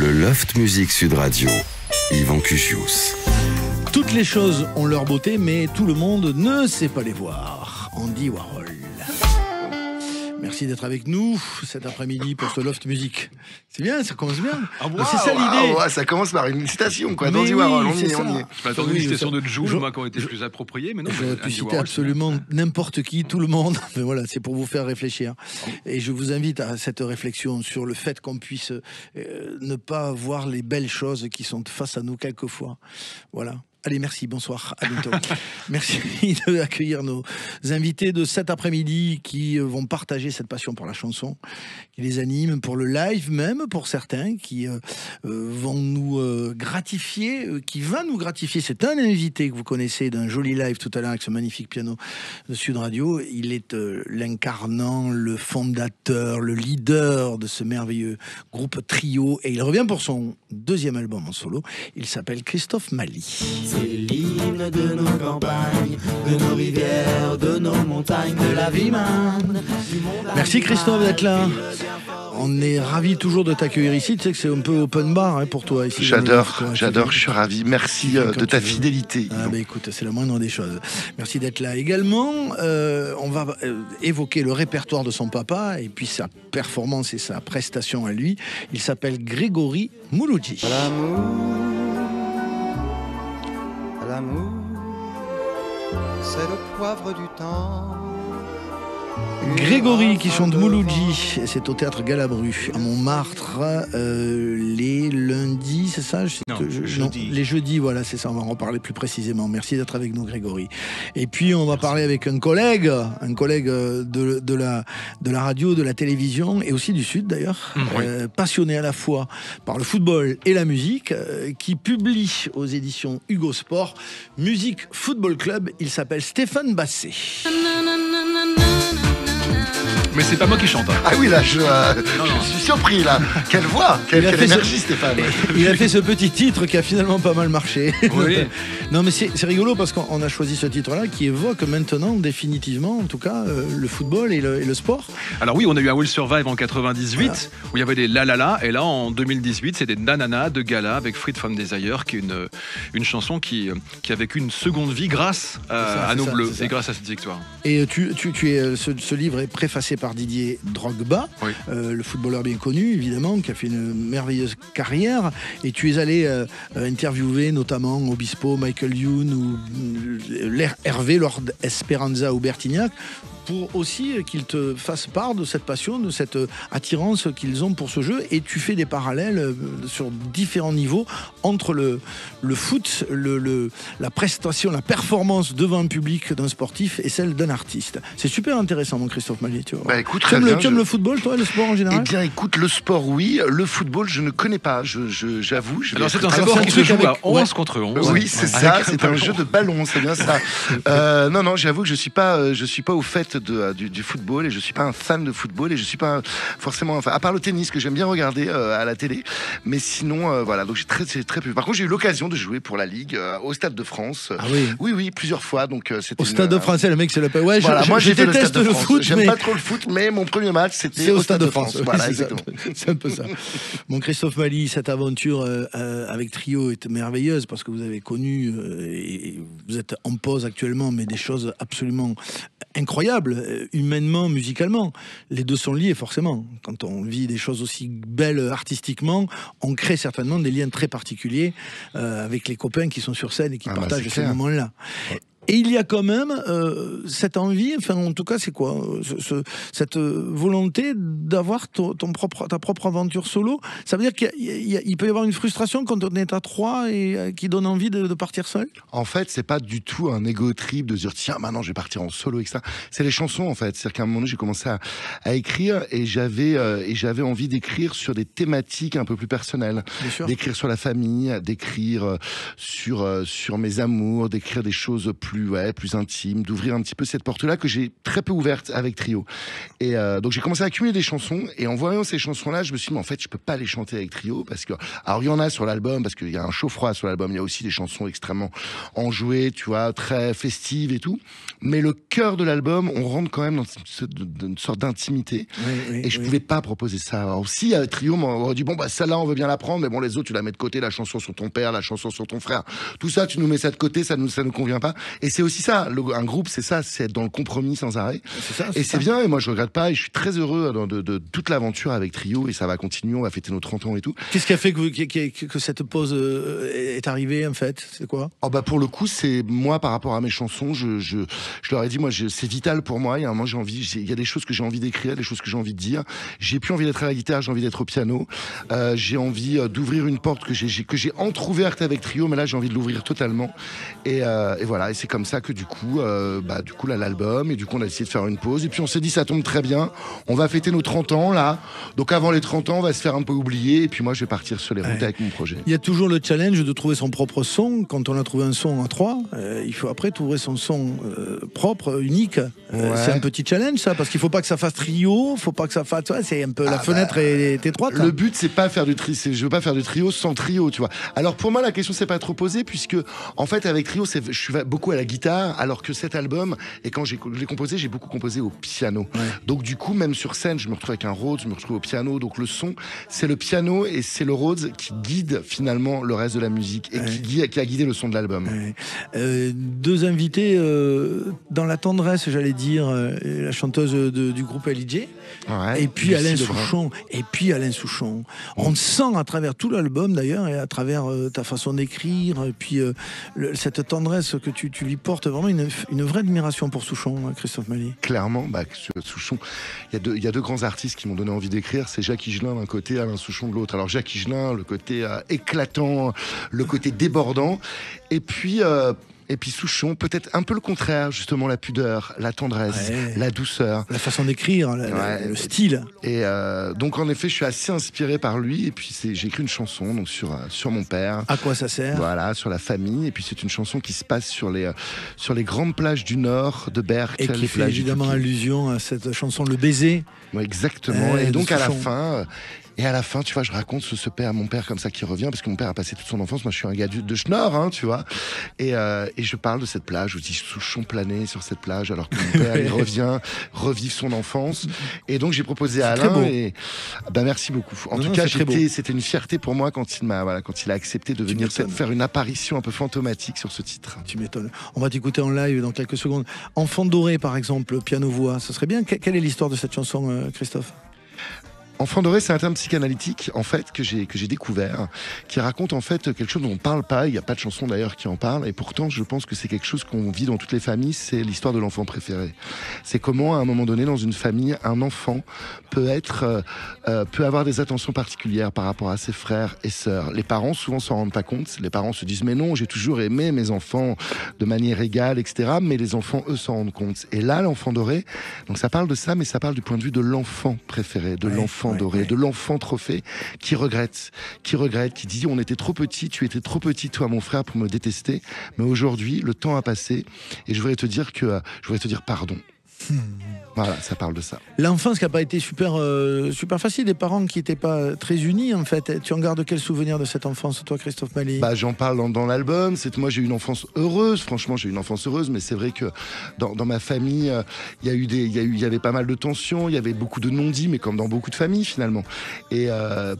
Le Loft Music Sud Radio, Yvan Cuchius. Toutes les choses ont leur beauté, mais tout le monde ne sait pas les voir. Andy Warhol. Merci d'être avec nous cet après-midi pour ce Loft Music. C'est bien, ça commence bien. C'est ça l'idée. Ça commence par une citation, quoi. Andy Warhol, on y est. Je m'attendais une citation de Jul, moi, qui aurait été plus appropriée, mais non. J'aurais pu citer absolument n'importe qui, tout le monde. Mais voilà, c'est pour vous faire réfléchir. Et je vous invite à cette réflexion sur le fait qu'on puisse ne pas voir les belles choses qui sont face à nous quelquefois. Voilà. Allez, merci, bonsoir, à bientôt. Merci d'accueillir nos invités de cet après-midi qui vont partager cette passion pour la chanson, qui les anime, pour le live même, pour certains, qui vont nous gratifier, qui va nous gratifier. C'est un invité que vous connaissez d'un joli live tout à l'heure avec ce magnifique piano de Sud Radio. Il est l'incarnant, le fondateur, le leader de ce merveilleux groupe Trio, et il revient pour son deuxième album en solo. Il s'appelle Christophe Mali. C'est l'hymne de nos campagnes, de nos rivières, de nos montagnes, de la vie manne. Merci Christophe d'être là. On est ravis toujours de t'accueillir ici. Tu sais que c'est un peu open bar pour toi ici. J'adore, je suis ravi. Merci de ta fidélité. Ah bah écoute, c'est la moindre des choses. Merci d'être là. Également, on va évoquer le répertoire de son papa et puis sa performance et sa prestation à lui. Il s'appelle Grégory Mouloudji. L'amour, c'est le poivre du temps. Grégory qui chante Mouloudji, c'est au théâtre Galabru à Montmartre les lundis, c'est ça? Jeudi. Les jeudis, voilà, c'est ça, on va en reparler plus précisément. Merci d'être avec nous Grégory. Et puis on va parler avec un collègue de la radio, de la télévision et aussi du Sud d'ailleurs, passionné à la fois par le football et la musique, qui publie aux éditions Hugo Sport Musique Football Club. Il s'appelle Stéphane Basset. Mais c'est pas moi qui chante. Hein. Ah oui, là, je suis surpris, là. Quelle voix, quelle énergie, Stéphane. Il a fait ce petit titre qui a finalement pas mal marché. Oui. Non, mais c'est rigolo parce qu'on a choisi ce titre-là qui évoque maintenant, définitivement, en tout cas, le football et le sport. Alors oui, on a eu un Will Survive en 98, où il y avait des La La La, et là, en 2018, c'est des Nanana de Gala avec Free from Desire, qui est une chanson qui a vécu une seconde vie grâce à nos Bleus, et grâce à cette victoire. Et ce livre est préfacé par Didier Drogba, le footballeur bien connu évidemment, qui a fait une merveilleuse carrière, et tu es allé interviewer notamment Obispo, Michael Youn ou Hervé, Lord Esperanza ou Bertignac, pour aussi qu'ils te fassent part de cette passion, de cette attirance qu'ils ont pour ce jeu, et tu fais des parallèles sur différents niveaux entre le foot, la prestation, la performance devant un public d'un sportif et celle d'un artiste. C'est super intéressant mon Christophe Mali, tu vois. Bah écoute, tu aimes le football toi, le sport en général? Eh bien écoute, le sport oui, le football je ne connais pas, j'avoue. Alors c'est un sport qui se joue à 11 contre 11. Oui c'est ça, c'est un jeu de ballon, c'est bien ça. Non, j'avoue que je suis pas au fait du football, et je suis pas un fan de football, et je suis pas forcément, à part le tennis que j'aime bien regarder à la télé, mais sinon voilà, donc j'ai très peu. Par contre j'ai eu l'occasion de jouer pour la Ligue au Stade de France. Ah oui. Oui, plusieurs fois, donc c'était au Stade de France, le mec c'est le ouais, voilà, moi je déteste le foot, j'aime pas trop le foot, mais mon premier match c'était au Stade de France. Voilà, exactement. C'est un peu ça. Mon Christophe Mali, cette aventure avec Trio est merveilleuse parce que vous avez connu et vous êtes en pause actuellement, mais des choses absolument incroyables, humainement, musicalement. Les deux sont liés forcément. Quand on vit des choses aussi belles artistiquement, on crée certainement des liens très particuliers avec les copains qui sont sur scène et qui partagent ces moments-là. Et il y a quand même cette envie, enfin en tout cas c'est quoi, cette volonté d'avoir ta propre aventure solo. Ça veut dire qu'il peut y avoir une frustration quand on est à trois et qui donne envie de partir seul? En fait, c'est pas du tout un ego trip de se dire tiens maintenant je vais partir en solo, etc. C'est les chansons en fait. C'est-à-dire qu'à un moment donné j'ai commencé à écrire et j'avais envie d'écrire sur des thématiques un peu plus personnelles, d'écrire sur la famille, d'écrire sur mes amours, d'écrire des choses plus plus intime, d'ouvrir un petit peu cette porte-là que j'ai très peu ouverte avec Trio. Et donc j'ai commencé à accumuler des chansons, et en voyant ces chansons-là, je me suis dit, mais en fait, je peux pas les chanter avec Trio, parce que, alors il y en a sur l'album, parce qu'il y a un chaud-froid sur l'album, il y a aussi des chansons extrêmement enjouées, tu vois, très festives et tout, mais le cœur de l'album, on rentre quand même dans une sorte d'intimité, et je pouvais pas proposer ça. Alors aussi, avec Trio, on aurait dit, bon, bah, celle-là, on veut bien la prendre, mais bon, les autres, tu la mets de côté, la chanson sur ton père, la chanson sur ton frère, tout ça, tu nous mets ça de côté, ça nous convient pas. Et c'est aussi ça, un groupe, c'est ça, c'est être dans le compromis sans arrêt. Et c'est bien, et moi, je regrette pas, et je suis très heureux de toute l'aventure avec Trio, et ça va continuer, on va fêter nos 30 ans et tout. Qu'est-ce qui a fait que cette pause est arrivée, en fait? C'est quoi? Oh bah pour le coup, c'est moi par rapport à mes chansons, je leur ai dit, moi c'est vital pour moi. Il y a un moment, il y a des choses que j'ai envie d'écrire, des choses que j'ai envie de dire. J'ai plus envie d'être à la guitare, j'ai envie d'être au piano. J'ai envie d'ouvrir une porte que j'ai entrouverte avec Trio, mais là j'ai envie de l'ouvrir totalement. Et voilà, et c'est comme ça que du coup là l'album, et du coup on a décidé de faire une pause. Et puis on s'est dit, ça tombe très bien, on va fêter nos 30 ans là. Donc avant les 30 ans, on va se faire un peu oublier, et puis moi je vais partir sur les routes avec mon projet. Il y a toujours le challenge de trouver son propre son. Quand on a trouvé un son à 3, il faut après trouver son son propre, unique. C'est un petit challenge ça, parce qu'il faut pas que ça fasse trio, faut pas que ça fasse, c'est un peu la fenêtre est étroite. Le but c'est pas faire du trio, je veux pas faire du trio sans trio, tu vois. Alors pour moi la question c'est pas trop posée, puisque en fait avec Trio je suis beaucoup à la guitare, alors que cet album, et quand je l'ai composé, j'ai beaucoup composé au piano. Donc du coup même sur scène je me retrouve avec un Rhodes, je me retrouve au piano, donc le son c'est le piano et c'est le Rhodes qui guide finalement le reste de la musique, et qui a guidé le son de l'album. Deux invités dans la tendresse, j'allais dire, la chanteuse du groupe LIJ, et puis Alain Souchon. On sent à travers tout l'album d'ailleurs, et à travers ta façon d'écrire, et puis cette tendresse que tu lui portes, vraiment une vraie admiration pour Souchon, Christophe Maé. Clairement, Souchon, il y a deux grands artistes qui m'ont donné envie d'écrire, c'est Jacques Higelin d'un côté, Alain Souchon de l'autre. Alors Jacques Higelin, le côté éclatant, le côté débordant, et puis Souchon, peut-être un peu le contraire, justement, la pudeur, la tendresse, la douceur. La façon d'écrire, le style. Et donc, en effet, je suis assez inspiré par lui. Et puis, j'ai écrit une chanson donc, sur mon père. À quoi ça sert? Voilà, sur la famille. Et puis, c'est une chanson qui se passe sur les grandes plages du Nord de Berck. Et qui fait évidemment allusion à cette chanson, Le Baiser. Ouais, exactement. Et donc, à la fin, tu vois, je raconte mon père comme ça qui revient, parce que mon père a passé toute son enfance. Moi, je suis un gars de Schnorr, hein, tu vois. Et je parle de cette plage, je dis Souchon planait sur cette plage, alors que mon père, il revient revivre son enfance. Et donc, j'ai proposé à Alain, et merci beaucoup. En tout cas, c'était une fierté pour moi quand il a accepté de venir faire une apparition un peu fantomatique sur ce titre. Tu m'étonnes. On va t'écouter en live dans quelques secondes. Enfant doré, par exemple, piano-voix, ça serait bien. Quelle est l'histoire de cette chanson, Christophe? Enfant doré, c'est un terme psychanalytique en fait que j'ai découvert, qui raconte en fait quelque chose dont on parle pas. Il n'y a pas de chanson d'ailleurs qui en parle, et pourtant je pense que c'est quelque chose qu'on vit dans toutes les familles. C'est l'histoire de l'enfant préféré. C'est comment à un moment donné dans une famille, un enfant peut avoir des attentions particulières par rapport à ses frères et sœurs. Les parents souvent s'en rendent pas compte. Les parents se disent mais non, j'ai toujours aimé mes enfants de manière égale, etc. Mais les enfants eux s'en rendent compte. Et là, l'enfant doré, donc ça parle de ça, mais ça parle du point de vue de l'enfant préféré, de l'enfant doré, de l'enfant trophée qui regrette, qui dit on était trop petit, tu étais trop petit toi mon frère pour me détester, mais aujourd'hui le temps a passé et je voudrais te dire pardon. Voilà, ça parle de ça. L'enfance qui n'a pas été super facile, des parents qui n'étaient pas très unis en fait. Tu en gardes quel souvenir de cette enfance, toi, Christophe Maé? J'en parle dans l'album. Moi, j'ai eu une enfance heureuse. Franchement, j'ai eu une enfance heureuse, mais c'est vrai que dans ma famille, il y avait pas mal de tensions, il y avait beaucoup de non-dits, mais comme dans beaucoup de familles finalement. Et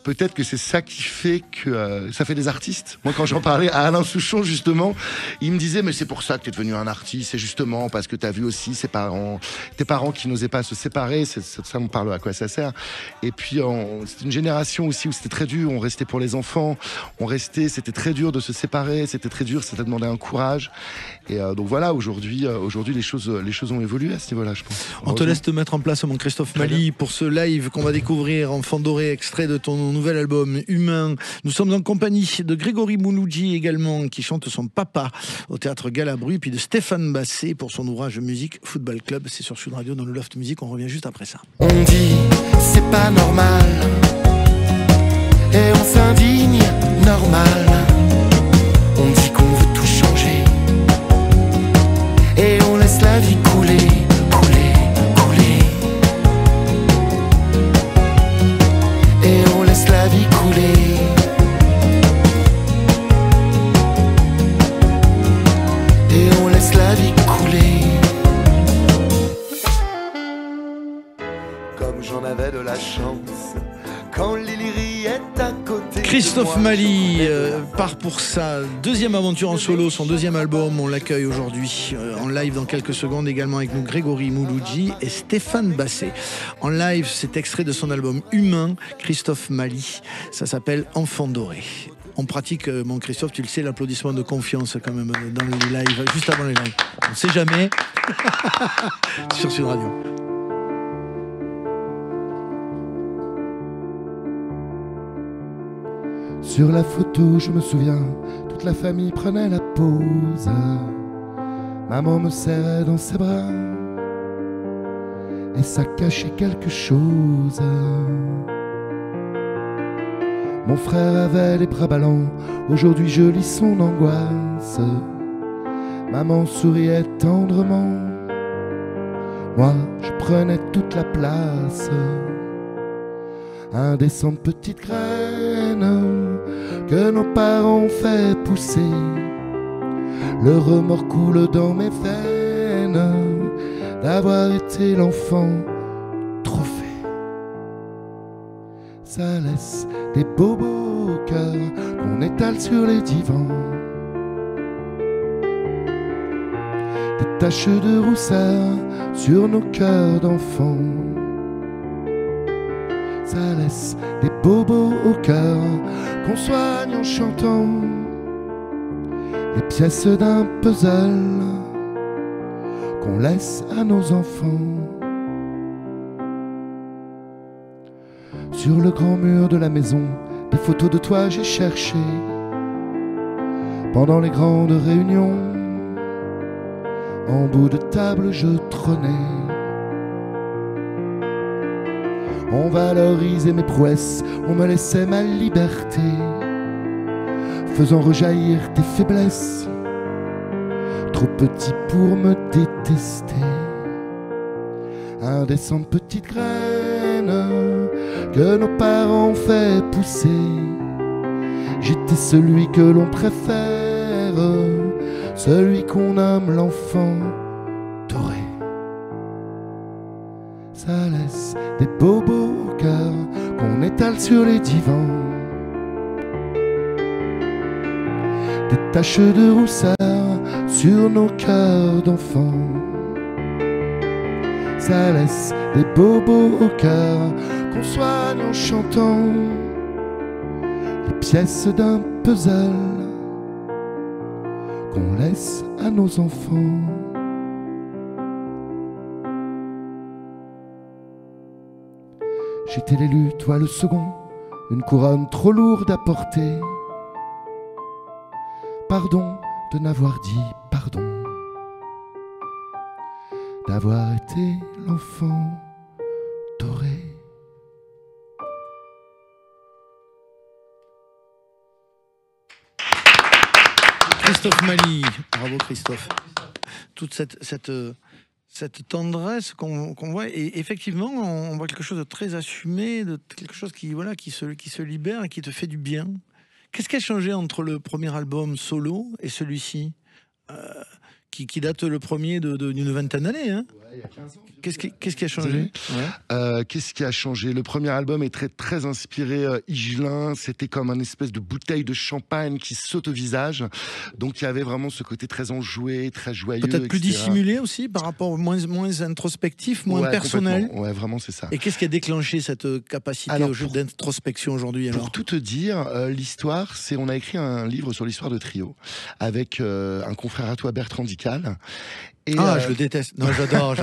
peut-être que c'est ça qui fait que ça fait des artistes. Moi, quand j'en parlais à Alain Souchon justement, il me disait mais c'est pour ça que tu es devenu un artiste, c'est justement parce que tu as vu aussi tes parents qui n'osaient pas se séparer, ça me parle à quoi ça sert. Et puis c'était une génération aussi où c'était très dur, on restait pour les enfants, c'était très dur de se séparer, c'était très dur, ça t'a demandé un courage. Et donc voilà, aujourd'hui les choses ont évolué à ce niveau-là, je pense. On te laisse te mettre en place, mon Christophe Maé, pour ce live qu'on va découvrir, Enfant doré, extrait de ton nouvel album Humain. Nous sommes en compagnie de Grégory Mouloudji également, qui chante son papa au théâtre Galabru, puis de Stéphane Basset pour son ouvrage Musique Football Club. C'est sur Sud Radio dans le Loft Music, on revient juste après ça. On dit c'est pas normal et on s'indigne normal. On dit qu'on veut tout changer Christophe Mali part pour sa deuxième aventure en solo, son deuxième album. On l'accueille aujourd'hui en live dans quelques secondes, également avec nous Grégory Mouloudji et Stéphane Basset. En live, c'est extrait de son album Humain, Christophe Mali. Ça s'appelle Enfant doré. On pratique, mon Christophe, tu le sais, l'applaudissement de confiance quand même dans les lives, juste avant les lives. On ne sait jamais. Sur Sud Radio. Sur la photo, je me souviens, toute la famille prenait la pause. Maman me serrait dans ses bras et ça cachait quelque chose. Mon frère avait les bras ballants, aujourd'hui je lis son angoisse. Maman souriait tendrement, moi je prenais toute la place. Indécente petite graine que nos parents ont fait pousser. Le remords coule dans mes veines d'avoir été l'enfant trop fait. Ça laisse des bobos au cœur qu'on étale sur les divans. Des taches de rousseur sur nos cœurs d'enfants. Ça laisse des bobos au cœur qu'on soigne en chantant les pièces d'un puzzle qu'on laisse à nos enfants. Sur le grand mur de la maison, des photos de toi j'ai cherché. Pendant les grandes réunions, en bout de table je trônais. On valorisait mes prouesses, on me laissait ma liberté, faisant rejaillir tes faiblesses, trop petit pour me détester. Indécente petite graine que nos parents ont fait pousser. J'étais celui que l'on préfère, celui qu'on nomme l'enfant doré. Ça laisse des bobos au cœur qu'on étale sur les divans. Des taches de rousseur sur nos cœurs d'enfants. Ça laisse des bobos au cœur qu'on soigne en chantant les pièces d'un puzzle qu'on laisse à nos enfants. J'étais l'élu, toi le second, une couronne trop lourde à porter. Pardon de n'avoir dit pardon, d'avoir été l'enfant doré. Christophe Mali, bravo Christophe. Toute cette tendresse qu'on voit, et effectivement on voit quelque chose de très assumé, de quelque chose qui se libère et qui te fait du bien. Qu'est-ce qui a changé entre le premier album solo et celui-ci, qui date le premier d'une vingtaine d'années, hein? Ouais, il y a 15 ans. Qu'est-ce qui a changé? Qu'est-ce qui a changé? Le premier album est très inspiré Higelin. C'était comme une espèce de bouteille de champagne qui saute au visage. Donc il y avait vraiment ce côté très enjoué, très joyeux. Peut-être plus etc. dissimulé aussi, par rapport moins introspectif, moins personnel. Ouais, vraiment, c'est ça. Et qu'est-ce qui a déclenché cette capacité au jeu d'introspection aujourd'hui? Pour tout te dire, l'histoire, c'est on a écrit un livre sur l'histoire de Trio avec un confrère à toi, Bertrand Dical. Et je le déteste. Non, j'adore.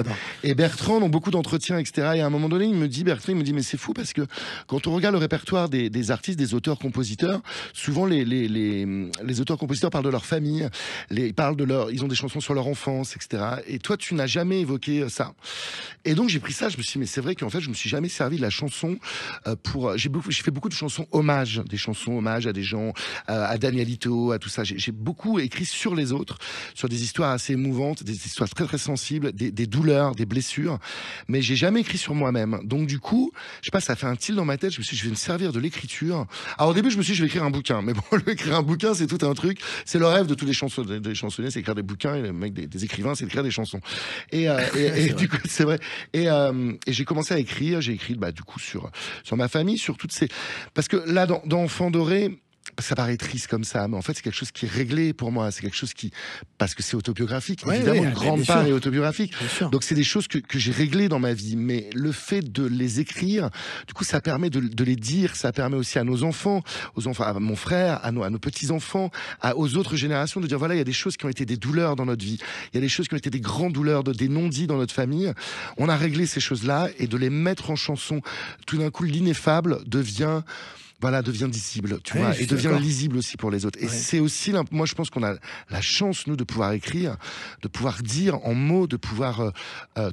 Et Bertrand, dans beaucoup d'entretiens, etc. Et à un moment donné, Bertrand, il me dit, mais c'est fou parce que quand on regarde le répertoire des artistes, des auteurs-compositeurs, souvent les auteurs-compositeurs parlent de leur famille, ils ont des chansons sur leur enfance, etc. Et toi, tu n'as jamais évoqué ça. Et donc j'ai pris ça, je me suis dit, mais c'est vrai qu'en fait, je me suis jamais servi de la chanson j'ai fait beaucoup de chansons hommages, des chansons hommages à des gens, à Danielito, à tout ça. J'ai beaucoup écrit sur les autres, sur des histoires assez émouvantes, des histoires très très sensibles, des douleurs, des blessures, mais j'ai jamais écrit sur moi-même. Donc du coup, je sais pas, ça fait un tilt dans ma tête. Je me suis dit, je vais me servir de l'écriture. Alors au début, je me suis dit, je vais écrire un bouquin. Mais bon, écrire un bouquin, c'est tout un truc. C'est le rêve de tous les chansonniers. Des chansonniers, c'est écrire des bouquins. Et les mecs des écrivains, c'est écrire des chansons. Et du coup, c'est vrai. Et j'ai commencé à écrire. J'ai écrit, du coup, sur ma famille, sur toutes ces. Parce que là, dans Enfant doré. Ça paraît triste comme ça, mais en fait c'est quelque chose qui est réglé pour moi. C'est quelque chose qui, parce que c'est autobiographique, évidemment, une grande part est autobiographique. Donc c'est des choses que j'ai réglées dans ma vie. Mais le fait de les écrire, du coup, ça permet de les dire. Ça permet aussi à nos enfants, à mon frère, à nos petits enfants, aux autres générations, de dire voilà, il y a des choses qui ont été des douleurs dans notre vie. Il y a des choses qui ont été des grandes douleurs, des non-dits dans notre famille. On a réglé ces choses-là et de les mettre en chanson. Tout d'un coup, l'ineffable devient visible, tu vois, et devient lisible aussi pour les autres. Et c'est aussi, moi je pense qu'on a la chance, nous, de pouvoir écrire, de pouvoir dire en mots, de pouvoir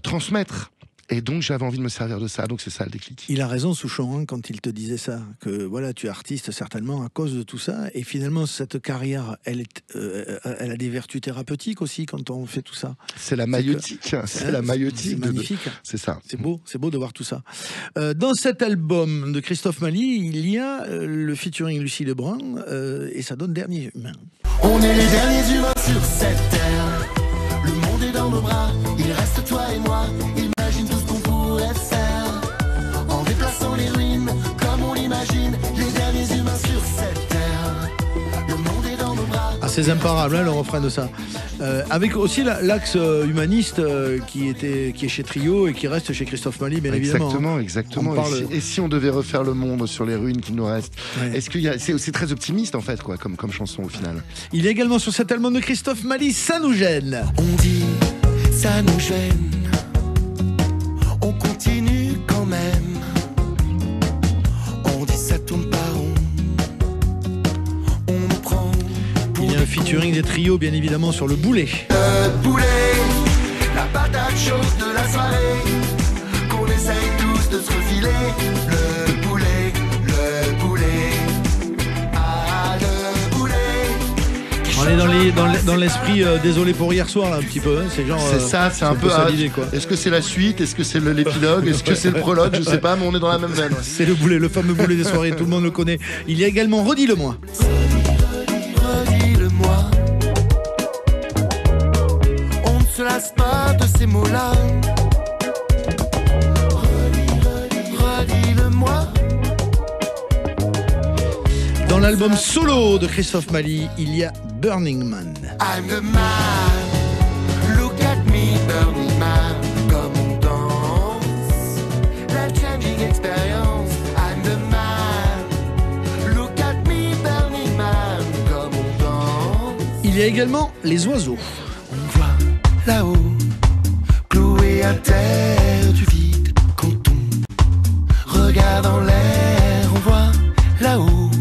transmettre. Et donc j'avais envie de me servir de ça, donc c'est ça le déclic. Il a raison, Souchon, hein, quand il te disait ça, que voilà, tu es artiste certainement à cause de tout ça, et finalement cette carrière, elle a des vertus thérapeutiques aussi quand on fait tout ça. C'est la maïeutique, c'est la maïeutique. C'est magnifique. C'est ça. C'est beau de voir tout ça. Dans cet album de Christophe Mali, il y a le featuring Lucie Lebrun, et ça donne Dernier Humain. On est les derniers humains sur cette terre. Le monde est dans nos bras, il reste toi et moi. Imagine tout ce qu'on pourrait faire en déplaçant les ruines comme on l'imagine. Les derniers humains sur cette terre. Le monde est dans nos bras. C'est imparable, hein, le refrain de ça. Avec aussi l'axe humaniste qui est chez Trio et qui reste chez Christophe Mali, bien évidemment. Exactement. Et si on devait refaire le monde sur les ruines qui nous restent, est-ce qu'il y a, c'est très optimiste en fait, quoi, comme chanson au final. Il est également sur cet album de Christophe Mali, Ça nous gêne. On dit, ça nous gêne. On continue quand même. On dit, ça tourne pas rond. On nous prend. Il y a un featuring des Trios, bien évidemment, sur le boulet. Le boulet, la patate chaude de la soirée, qu'on essaye tous de se refiler. Le boulet, ah le boulet. On est dans l'esprit désolé pour hier soir, là, un petit peu. Hein, c'est un peu ça l'idée, quoi. Est-ce que c'est la suite? Est-ce que c'est l'épilogue? Est-ce que c'est le prologue? Je sais pas, mais on est dans la même veine. C'est le boulet, le fameux boulet des soirées, tout le monde le connaît. Il y a également Redis-le-moi. Redis-le-moi. On ne se lasse pas de ces mots-là. Redis-le-moi. Dans l'album solo de Christophe Mali, il y a Burning Man. I'm the man. Look at me, Burning Man. Comme on danse. Life-changing experience. I'm the man. Look at me, Burning Man. Comme on danse. Il y a également Les Oiseaux. On voit là-haut, cloué à terre du vide. Quand on regarde en l'air, on voit là-haut,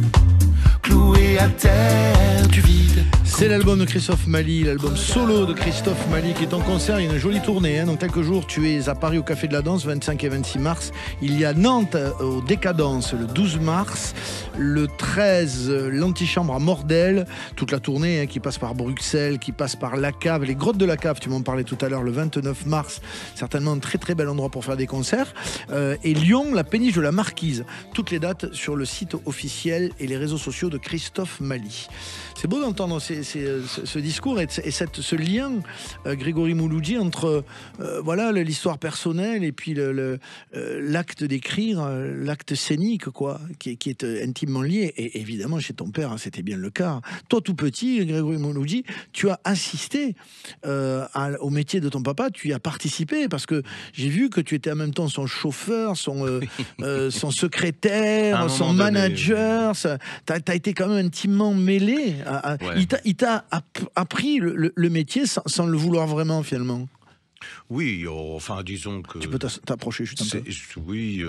cloué à terre du vide. C'est l'album de Christophe Mali, l'album solo de Christophe Mali qui est en concert. Il y a une jolie tournée. Hein. Dans quelques jours, tu es à Paris au Café de la Danse, 25 et 26 mars. Il y a Nantes au Décadence le 12 mars. Le 13, l'Antichambre à Mordel. Toute la tournée qui passe par Bruxelles, qui passe par La Cave, les grottes de La Cave, tu m'en parlais tout à l'heure, le 29 mars. Certainement un très très bel endroit pour faire des concerts. Et Lyon, la péniche de la Marquise. Toutes les dates sur le site officiel et les réseaux sociaux de Christophe Mali. C'est beau d'entendre ce discours et ce lien, Grégory Mouloudji, entre l'histoire personnelle et puis l'acte d'écrire, l'acte scénique, quoi, qui est intimement lié. Et évidemment, chez ton père, c'était bien le cas. Toi, tout petit, Grégory Mouloudji, tu as assisté au métier de ton papa, tu y as participé, parce que j'ai vu que tu étais en même temps son chauffeur, son secrétaire, son manager. Tu as été quand même intimement mêlé. Il t'a appris le métier sans le vouloir vraiment, finalement. Oui, enfin, disons que... Tu peux t'approcher juste un peu. Oui,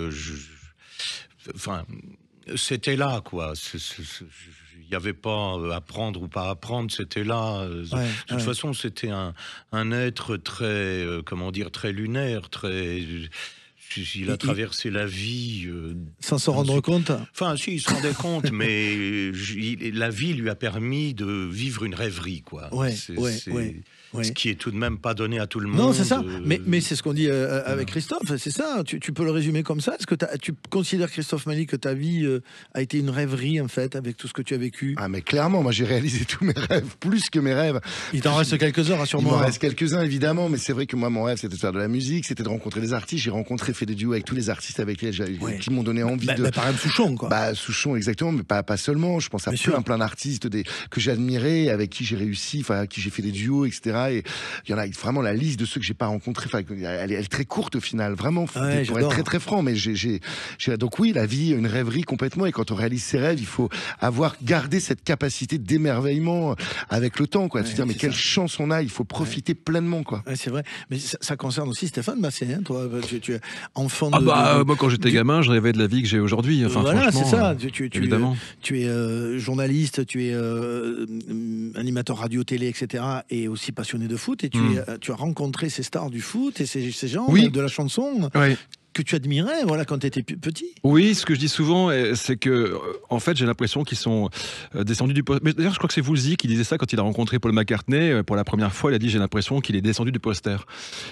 enfin, c'était là, quoi. Il n'y avait pas apprendre ou pas apprendre, c'était là. De toute façon, c'était un être très, très lunaire, très... il a traversé la vie... sans s'en rendre compte. Enfin, si, il se rendait compte, mais la vie lui a permis de vivre une rêverie, quoi. Ouais. Ce qui est tout de même pas donné à tout le monde. Non, c'est ça. Mais c'est ce qu'on dit avec Christophe, c'est ça. Tu peux le résumer comme ça. Est-ce que tu considères, Christophe Mali, que ta vie a été une rêverie, en fait, avec tout ce que tu as vécu? Ah, mais clairement, moi j'ai réalisé tous mes rêves, plus que mes rêves. Il t'en reste quelques-uns, rassure-moi. Il m'en reste quelques-uns, évidemment, mais c'est vrai que moi, mon rêve, c'était de faire de la musique, c'était de rencontrer des artistes. J'ai rencontré, fait des duos avec tous les artistes avec lesquels qui m'ont donné envie de. Par exemple, Souchon, quoi. Souchon, exactement, mais pas seulement. Je pense à plein d'artistes que j'admirais, avec qui j'ai réussi, avec qui j'ai fait des duos, etc. Et il y en a vraiment la liste de ceux que j'ai pas rencontrés. Elle est très courte au final, vraiment. Pour être très très franc, mais donc oui, la vie, une rêverie complètement. Et quand on réalise ses rêves, il faut avoir gardé cette capacité d'émerveillement avec le temps, quoi. Se dire mais quelle chance on a, il faut profiter pleinement, quoi. Ouais, c'est vrai. Mais ça concerne aussi Stéphane Massé, hein, toi. Tu es enfant moi, quand j'étais gamin, je rêvais de la vie que j'ai aujourd'hui. Enfin, voilà, c'est ça. Évidemment. Tu es journaliste, tu es animateur radio-télé, etc. Et aussi passionné de foot. Et tu as rencontré ces stars du foot et ces gens de la chanson. Oui. Que tu admirais, voilà, quand tu étais petit. Oui, ce que je dis souvent, c'est que, en fait, j'ai l'impression qu'ils sont descendus du poster. D'ailleurs, je crois que c'est Woolsey qui disait ça quand il a rencontré Paul McCartney. Pour la première fois, il a dit, j'ai l'impression qu'il est descendu du poster.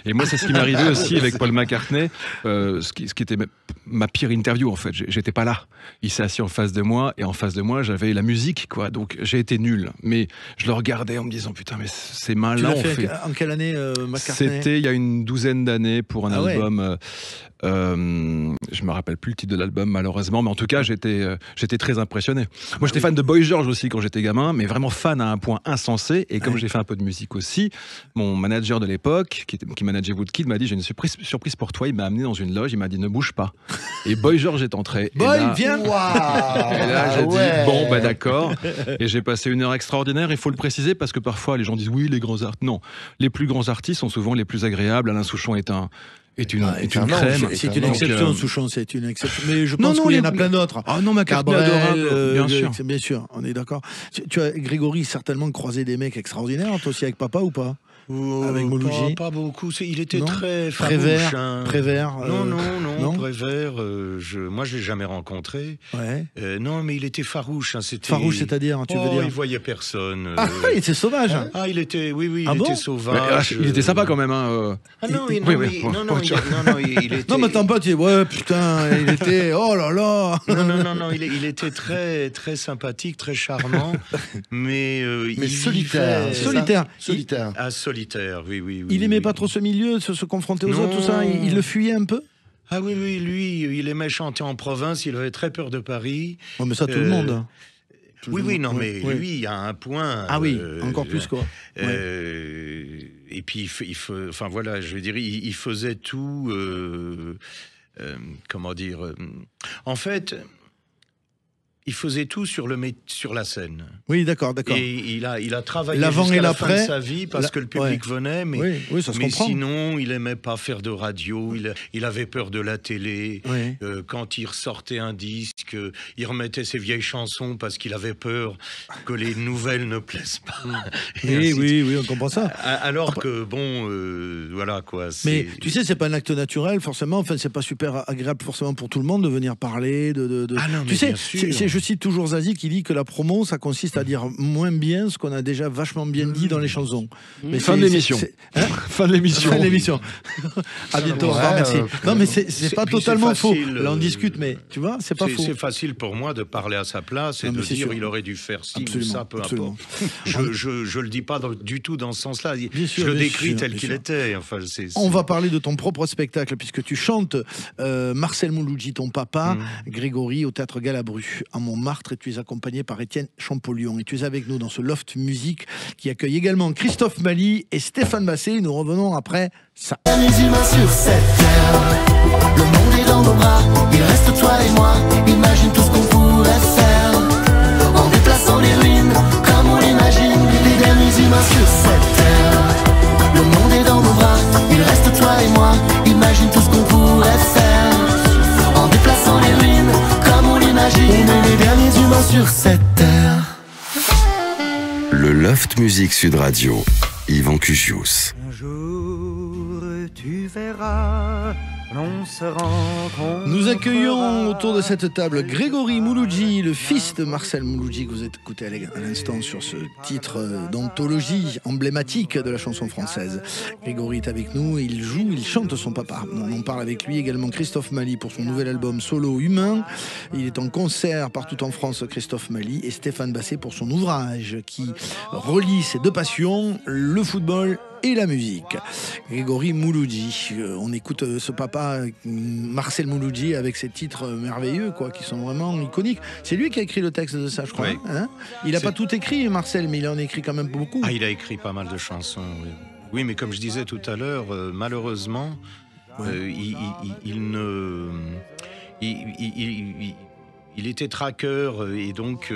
Et moi, c'est ce qui m'est arrivé aussi avec Paul McCartney, ce qui était ma pire interview, en fait. J'étais pas là. Il s'est assis en face de moi, et en face de moi, j'avais la musique, quoi. Donc, j'ai été nul. Mais je le regardais en me disant, putain, mais c'est malin, on fait. En quelle année, McCartney? C'était il y a une douzaine d'années pour un album... je me rappelle plus le titre de l'album malheureusement, mais en tout cas j'étais très impressionné. Moi j'étais fan de Boy George aussi quand j'étais gamin, mais vraiment fan à un point insensé. Et comme j'ai fait un peu de musique aussi, mon manager de l'époque qui manageait Woodkid m'a dit, j'ai une surprise pour toi. Il m'a amené dans une loge, il m'a dit ne bouge pas. Et Boy George est entré. Boy, viens. Et là j'ai dit bon bah d'accord. Et j'ai passé une heure extraordinaire. Il faut le préciser parce que parfois les gens disent oui les grands artistes. Non, les plus grands artistes sont souvent les plus agréables. Alain Souchon est une crème. C'est une exception, Souchon, c'est une exception. Mais je pense qu'il y en a plein d'autres. Ah non, McCartney adorable, bien sûr. Bien sûr, on est d'accord. Tu as, Grégory, certainement croisé des mecs extraordinaires, toi aussi avec papa ou pas? Avec Mouloudji? Pas beaucoup. Il était très Prévert. farouche. Prévert. Non. Prévert, moi je l'ai jamais rencontré. Ouais. Non, mais il était farouche. Farouche, c'est-à-dire, tu veux dire? Il voyait personne. Il était sauvage. Il était, il était sauvage. Il était sympa quand même. Non, il était. Non, mais attends pas, tu dis, ouais, putain, il était, oh là là. Non, il était très, très sympathique, très charmant, mais solitaire. Solitaire, oui. Il aimait pas trop ce milieu, se confronter aux autres, tout ça. Il le fuyait un peu. Ah oui, lui, il aimait chanter en province. Il avait très peur de Paris. Oh, mais ça, tout le monde. Oui, lui, il y a un point. Ah oui, encore plus quoi. Et puis, enfin voilà, je veux dire, il faisait tout. Comment dire en fait. Il faisait tout sur la scène. Oui, d'accord. Et il a travaillé l'avant jusqu'à et la l'après, fin de sa vie parce que le public venait, mais ça se comprend. Sinon, il aimait pas faire de radio. Il avait peur de la télé. Oui. Quand il ressortait un disque, il remettait ses vieilles chansons parce qu'il avait peur que les nouvelles ne plaisent pas. Oui, on comprend ça. Alors que voilà quoi. Mais tu sais, c'est pas un acte naturel forcément. Enfin, c'est pas super agréable forcément pour tout le monde de venir parler Ah non, tu sais, bien sûr. je cite toujours Zazie qui dit que la promo, ça consiste à dire moins bien ce qu'on a déjà vachement bien dit dans les chansons. Mais fin de l'émission. Fin de l'émission. À bientôt, au revoir, merci. Non, mais c'est pas totalement faux. Là, on discute, mais tu vois, c'est pas faux. C'est facile pour moi de parler à sa place et de dire il aurait dû faire ci ou ça, peu importe. Je le dis pas du tout dans ce sens-là. Je le décris tel qu'il était. Enfin, on va parler de ton propre spectacle puisque tu chantes Marcel Mouloudji, ton papa, Grégory, au Théâtre Galabru à Montmartre, et tu es accompagné par Étienne Champollion. Et tu es avec nous dans ce Loft Musique qui accueille également Christophe Mali et Stéphane Massé. Nous revenons après ça. Les humains sur cette terre, le monde est dans nos bras, il reste toi et moi, imagine tout ce qu'on pourrait faire, en déplaçant les ruines, comme on l'imagine, les derniers humains sur cette terre, le monde est dans nos bras, il reste toi et moi, imagine tout ce qu'on pourrait faire, en déplaçant les ruines, comme on l'imagine, on est les derniers humains sur cette terre. Le Loft Musique Sud Radio, Yvan Cugius. Un jour tu verras l'on se rencontre. Nous accueillons autour de cette table Grégory Mouloudji, le fils de Marcel Mouloudji, que vous écoutez à l'instant sur ce titre d'anthologie emblématique de la chanson française. Grégory est avec nous, il joue, il chante son papa. On en parle avec lui également Christophe Mali pour son nouvel album solo Humain. Il est en concert partout en France, Christophe Mali, et Stéphane Basset pour son ouvrage qui relie ses deux passions, le football et la musique. Grégory Mouloudji, on écoute ce papa Marcel Mouloudji avec ses titres merveilleux quoi, qui sont vraiment iconiques. C'est lui qui a écrit le texte de ça, je crois. Oui. Hein, il n'a pas tout écrit, Marcel, mais il en a écrit quand même beaucoup. Ah, il a écrit pas mal de chansons. Oui, oui, mais comme je disais tout à l'heure, malheureusement, il était traqueur et donc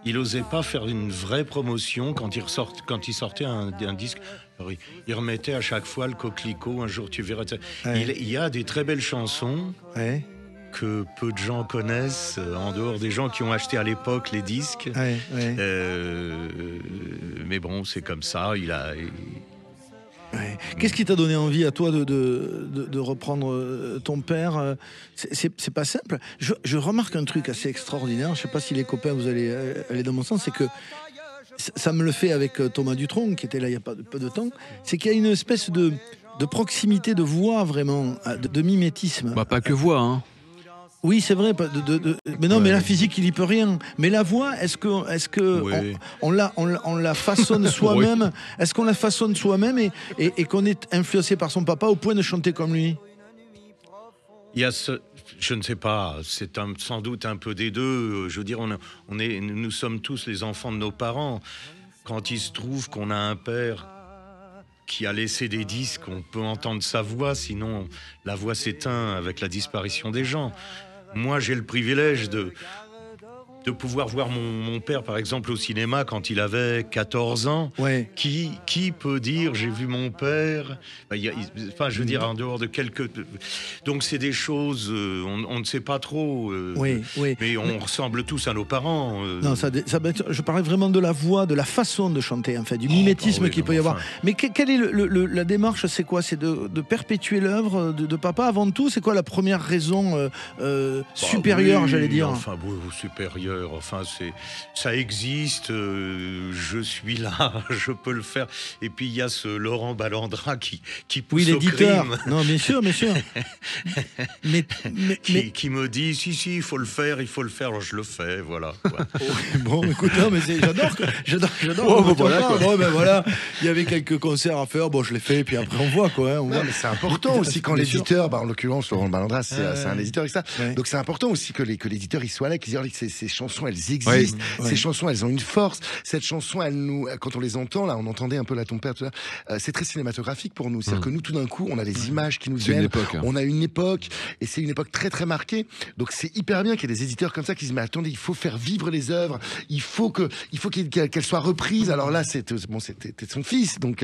il osait pas faire une vraie promotion quand il sortait un disque. Alors, il remettait à chaque fois le coquelicot. Un jour tu verras. Ouais. Il y a des très belles chansons. Ouais. Que peu de gens connaissent, en dehors des gens qui ont acheté à l'époque les disques. Ouais, ouais. Mais bon, c'est comme ça. Ouais. Qu'est-ce qui t'a donné envie à toi de reprendre ton père? C'est pas simple. Je remarque un truc assez extraordinaire. Je sais pas si les copains vous allez aller dans mon sens, c'est que ça me le fait avec Thomas Dutronc qui était là il y a pas peu de temps. C'est qu'il y a une espèce de proximité de voix vraiment, de mimétisme. Bah, pas que voix, hein. Oui, c'est vrai. Mais non, mais la physique, il y peut rien. Mais la voix, est-ce que Oui. on la façonne soi-même? Est-ce qu'on la façonne soi-même et qu'on est influencé par son papa au point de chanter comme lui? Il y a je ne sais pas, c'est sans doute un peu des deux. Je veux dire, nous sommes tous les enfants de nos parents. Quand il se trouve qu'on a un père qui a laissé des disques, on peut entendre sa voix, sinon la voix s'éteint avec la disparition des gens. Moi, j'ai le privilège de pouvoir voir mon père, par exemple, au cinéma quand il avait 14 ans. Ouais. Qui peut dire j'ai vu mon père? Enfin, je veux dire, en dehors de quelques... Donc, c'est des choses, on ne sait pas trop. Oui. Mais on ressemble tous à nos parents. Non, je parlais vraiment de la voix, de la façon de chanter, en fait, du mimétisme qu'il peut y avoir. Mais quelle est la démarche? C'est quoi? C'est de perpétuer l'œuvre de papa avant tout? C'est quoi la première raison supérieure, oui, j'allais dire? Enfin, supérieure. Enfin, ça existe. Je suis là, je peux le faire. Et puis il y a ce Laurent Ballandra qui pousse au crime. Non, bien sûr. Qui me dit si, il faut le faire. Alors je le fais, voilà. Quoi. Bon, écoute, non, mais j'adore. Voilà, il y avait quelques concerts à faire. Bon, je l'ai fait, puis après on voit quoi. Hein, mais c'est important aussi quand l'éditeur, en l'occurrence Laurent Ballandra, c'est un éditeur et ça. Ouais. Donc c'est important aussi que l'éditeur il soit là, qu'il dise que ces chansons elles existent, ces chansons elles ont une force. Cette chanson, quand on les entend là, on entendait un peu là ton père, tout ça. C'est très cinématographique pour nous. C'est-à-dire que nous tout d'un coup on a des images qui nous viennent. On a une époque et c'est une époque très très marquée. Donc c'est hyper bien qu'il y ait des éditeurs comme ça qui disent mais attendez, il faut faire vivre les œuvres, il faut qu'elles soient reprises. Alors là c'était son fils, donc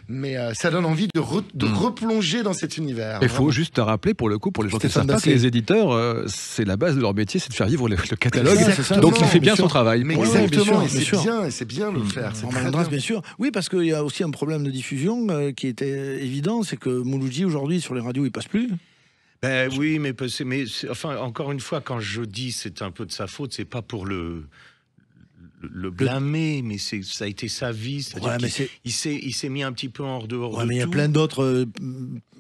mais ça donne envie de replonger dans cet univers. Il faut juste te rappeler pour le coup, pour les gens qui ne savent pas que les éditeurs, c'est la base de leur métier, c'est de faire vivre le catalogue. Donc il fait bien son travail. Mais exactement, et c'est bien de le faire. C'est très bien. Bien sûr. Oui, parce qu'il y a aussi un problème de diffusion qui était évident, c'est que Mouloudji aujourd'hui sur les radios il passe plus. Ben oui, mais enfin encore une fois, quand je dis c'est un peu de sa faute, c'est pas pour le blâmer, mais ça a été sa vie. Il s'est mis un petit peu en dehors de tout. Mais il y a plein d'autres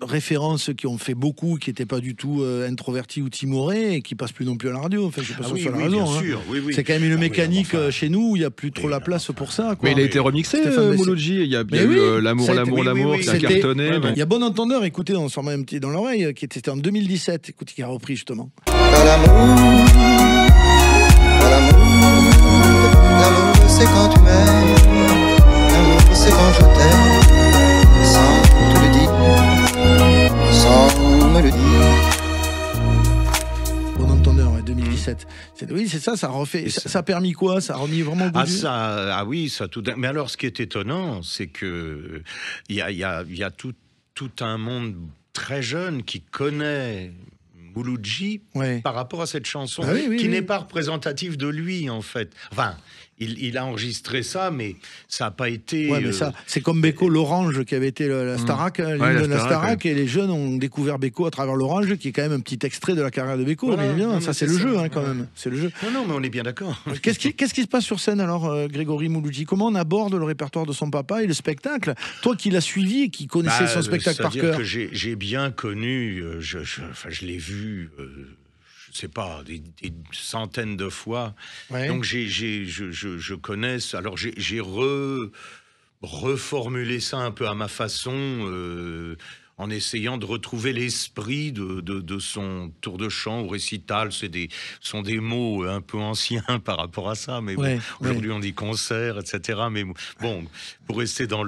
références qui ont fait beaucoup, qui n'étaient pas du tout introvertis ou timorés et qui passent plus non plus à la radio. Enfin, je sais pas si on a raison. Bien sûr, oui. C'est quand même une mécanique chez nous où il n'y a plus trop la place pour ça. Quoi. Mais il a été remixé, Mouloudji. Il y a eu l'amour, qui a cartonné. Il y a Bon Entendeur, écoutez, on s'en met un petit dans l'oreille, qui était en 2017, écoutez, qui a repris justement. L'amour, c'est quand tu m'aimes. L'amour, c'est quand je t'aime. Sans te le dire, sans me le dire. Bon Entendeur, 2017. Oui, c'est ça, ça refait. Ça a permis quoi? Ça a remis vraiment au goût ça tout. Mais alors, ce qui est étonnant, c'est que il y a tout un monde très jeune qui connaît Mouloudji par rapport à cette chanson qui n'est pas représentative de lui en fait. Enfin, il a enregistré ça, mais ça n'a pas été. Ouais, mais ça, c'est comme Beko, l'Orange, qui avait été la Starac, l'hymne de la Starac, et les jeunes ont découvert Beko à travers l'Orange, qui est quand même un petit extrait de la carrière de Beko. Voilà, mais bien, non, ça mais c'est le jeu, quand même. C'est le jeu. Non, mais on est bien d'accord. Qu'est-ce qui se passe sur scène alors, Grégory Mouloudji? Comment on aborde le répertoire de son papa et le spectacle? Toi qui l'as suivi et qui connaissais son spectacle par cœur. Que j'ai bien connu, je l'ai vu. Je sais pas, des centaines de fois. Ouais. Donc je connais. Alors j'ai reformulé ça un peu à ma façon, en essayant de retrouver l'esprit de son tour de chant ou récital. Sont des mots un peu anciens par rapport à ça, mais bon, aujourd'hui on dit concert, etc. Mais bon, pour rester dans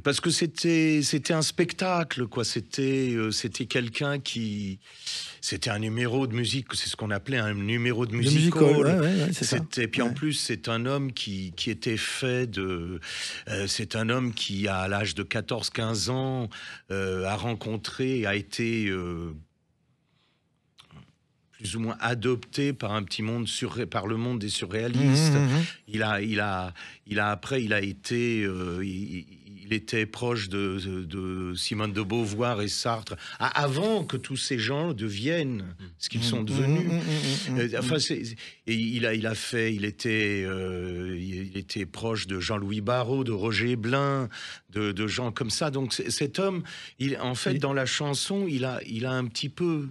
parce que c'était un spectacle, quoi. C'était quelqu'un qui... C'était un numéro de musique, c'est ce qu'on appelait un numéro de musical. C'était, puis en plus, c'est un homme qui était fait de... c'est un homme qui, à l'âge de 14-15 ans, a rencontré, a été... plus ou moins adopté par un petit monde par le monde des surréalistes. Il était proche de Simone de Beauvoir et Sartre avant que tous ces gens deviennent ce qu'ils sont devenus. Il était proche de Jean-Louis Barrault, de Roger Blin, de gens comme ça. Donc cet homme, dans la chanson, il a un petit peu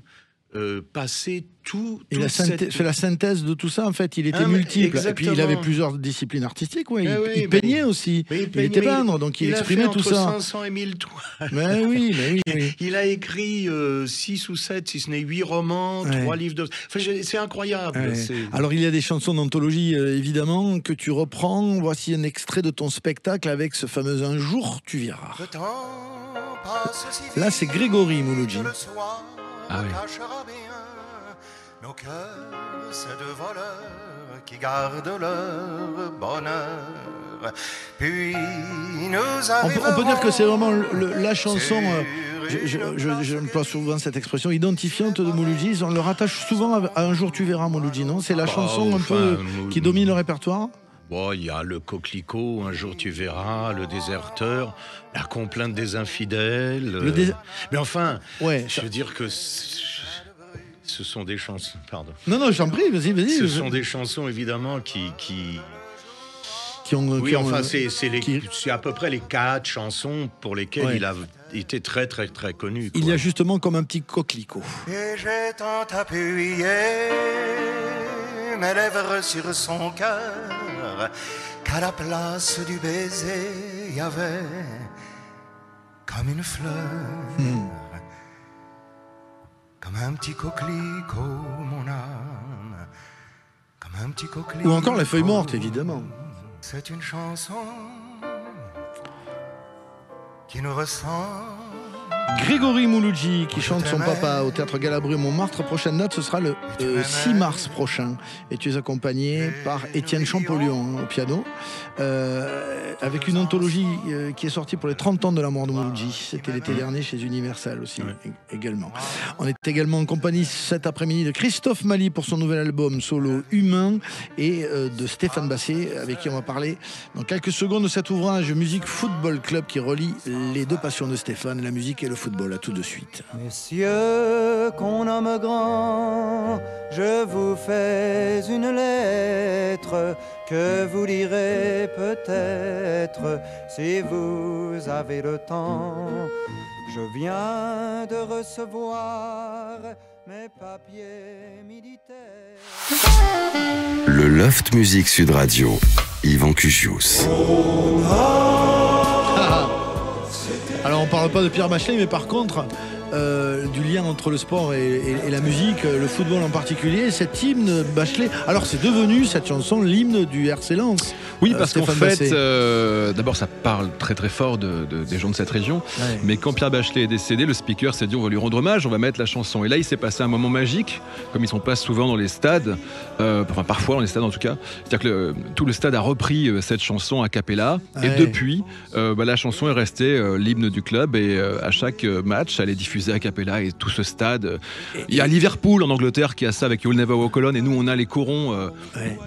passé tout. Il a fait la synthèse de tout ça, en fait. Il était multiple. Exactement. Et puis il avait plusieurs disciplines artistiques. Il peignait aussi. Il était peintre, donc il exprimait tout ça. Il a fait entre 500 et 1000 toiles. Mais oui. Il a écrit 6 ou 7, si ce n'est 8 romans, 3 livres de... Enfin, c'est incroyable. Alors il y a des chansons d'anthologie, évidemment, que tu reprends. Voici un extrait de ton spectacle avec ce fameux « Un jour, tu verras ». Là, c'est Grégory Mouloudji. Ah oui. Nos cœurs, c'est deux voleurs qui gardent leur bonheur. Puis nous on peut dire que c'est vraiment la chanson, je emploie souvent cette expression, identifiante de Mouloudji. On le rattache souvent à Un jour tu verras, Mouloudji, non? C'est la chanson un peu qui domine le répertoire. Bon, il y a le coquelicot, Un jour tu verras, le déserteur, la complainte des infidèles. Mais enfin, je veux dire que ce sont des chansons. Pardon. Non, j'en prie, vas-y. Ce sont des chansons évidemment qui ont. C'est à peu près les 4 chansons pour lesquelles il a été très très très connu. Il y a justement comme un petit coquelicot. Et j'ai tant appuyé mes lèvres sur son cœur qu'à la place du baiser il y avait comme une fleur, comme un petit coquelicot, mon âme, comme un petit coquelicot. Ou encore Les Feuilles Mortes, évidemment. C'est une chanson qui nous ressemble. Grégory Mouloudji qui chante son papa au Théâtre Galabru Montmartre. Prochaine date, ce sera le 6 mars prochain. Et tu es accompagné par Étienne Champollion au piano, avec une anthologie qui est sortie pour les 30 ans de la mort de Mouloudji. C'était l'été dernier chez Universal aussi, également. On est également en compagnie cet après-midi de Christophe Mali pour son nouvel album solo Humain et de Stéphane Basset, avec qui on va parler dans quelques secondes de cet ouvrage Musique Football Club qui relie les deux passions de Stéphane, la musique et le football. À tout de suite. Messieurs qu'on nomme grand, je vous fais une lettre que vous lirez peut-être si vous avez le temps. Je viens de recevoir mes papiers militaires. Le Loft Music Sud Radio, Yvan Cuchius. Alors on parle pas de Pierre Bachelet, mais par contre du lien entre le sport et la musique, le football en particulier, cet hymne Bachelet. Alors c'est devenu cette chanson l'hymne du RC Lens. Oui, parce qu'en fait, d'abord ça parle très très fort des gens de cette région, mais quand Pierre Bachelet est décédé, le speaker s'est dit on va lui rendre hommage, on va mettre la chanson. Et là il s'est passé un moment magique, comme ils sont pas souvent dans les stades, enfin parfois dans les stades en tout cas. C'est-à-dire que tout le stade a repris cette chanson a cappella, et depuis la chanson est restée l'hymne du club, et à chaque match elle est diffusée diffusé a cappella et tout ce stade. Il y a Liverpool en Angleterre qui a ça avec You'll Never Walk Alone et nous on a les corons,